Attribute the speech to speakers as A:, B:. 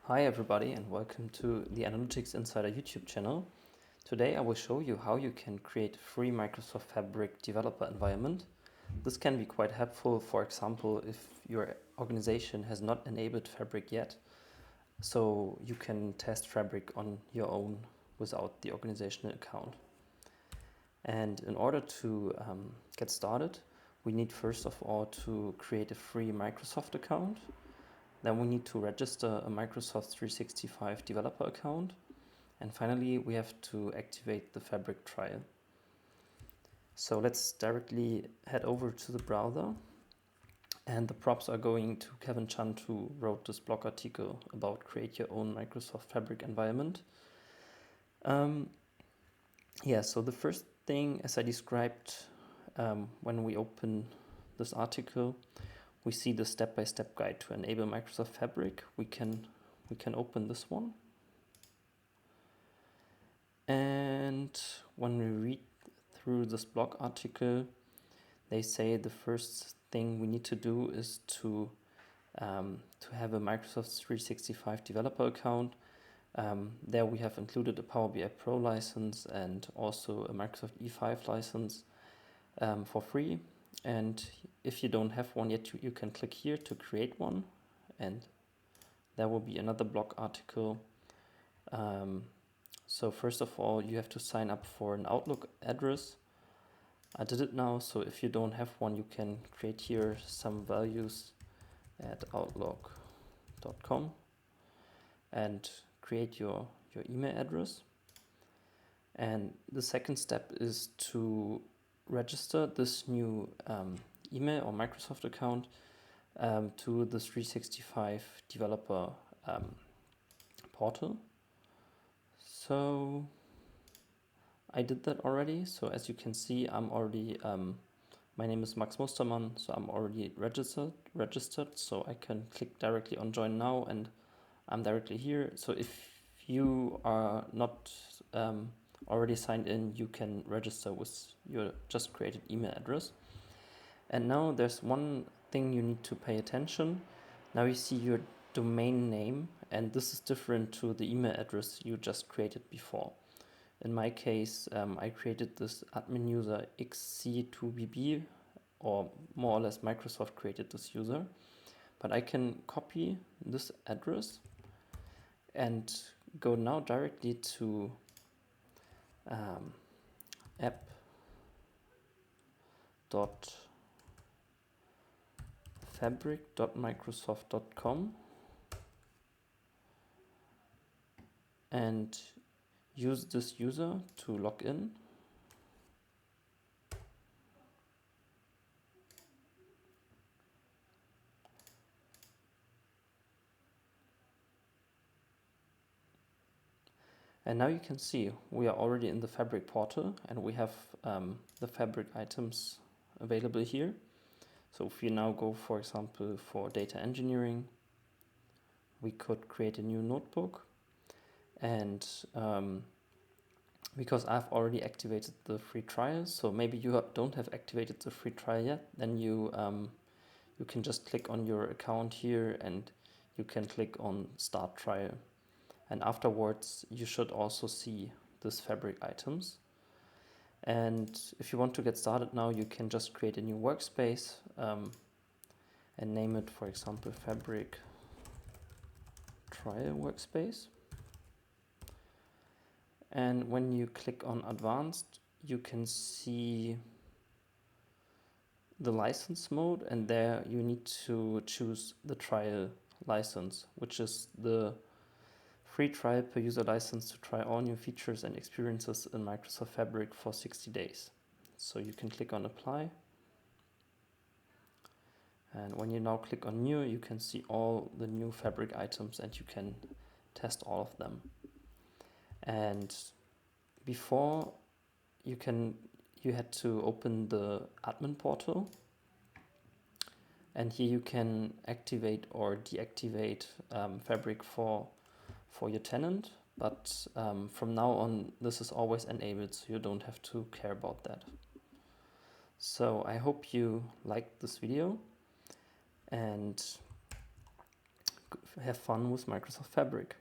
A: Hi everybody and welcome to the Analytics Insider YouTube channel. Today I will show you how you can create a free Microsoft Fabric developer environment. This can be quite helpful, for example, if your organization has not enabled Fabric yet, so you can test Fabric on your own without the organizational account. And in order to get started, we need first of all to create a free Microsoft account. Then we need to register a Microsoft 365 developer account. And finally, we have to activate the Fabric trial. So let's directly head over to the browser. And the props are going to Kevin Chant, who wrote this blog article about create your own Microsoft Fabric environment. So the first thing, as I described when we open this article, we see the step-by-step guide to enable Microsoft Fabric. We can open this one. And when we read through this blog article, they say the first thing we need to do is to have a Microsoft 365 developer account. There we have included a Power BI Pro license and also a Microsoft E5 license for free. And if you don't have one yet, you can click here to create one, and there will be another blog article. So first of all, you have to sign up for an Outlook address. I did it now, so if you don't have one, you can create here some values at outlook.com and create your email address. And the second step is to register this new email or Microsoft account to the 365 developer portal. So I did that already. So as you can see, I'm already, my name is Max Mustermann, so I'm already registered. So I can click directly on join now and I'm directly here. So if you are not already signed in, you can register with your just created email address. And now there's one thing you need to pay attention. Now you see your domain name, and this is different to the email address you just created before. In my case, I created this admin user XC2BB, or more or less Microsoft created this user. But I can copy this address and go now directly to app.fabric.microsoft.com and use this user to log in. And now you can see we are already in the Fabric portal and we have the Fabric items available here. So if you now go, for example, for data engineering, we could create a new notebook. And because I've already activated the free trial, so maybe you don't have activated the free trial yet, then you can just click on your account here and you can click on Start Trial. And afterwards, you should also see this Fabric items. And if you want to get started now, you can just create a new workspace and name it, for example, Fabric Trial Workspace. And when you click on Advanced, you can see the license mode, and there you need to choose the trial license, which is the free trial per user license to try all new features and experiences in Microsoft Fabric for 60 days. So you can click on Apply. And when you now click on New, you can see all the new Fabric items and you can test all of them. And before, you had to open the admin portal. And here you can activate or deactivate Fabric for your tenant, but from now on this is always enabled, so you don't have to care about that. So I hope you liked this video, and have fun with Microsoft Fabric.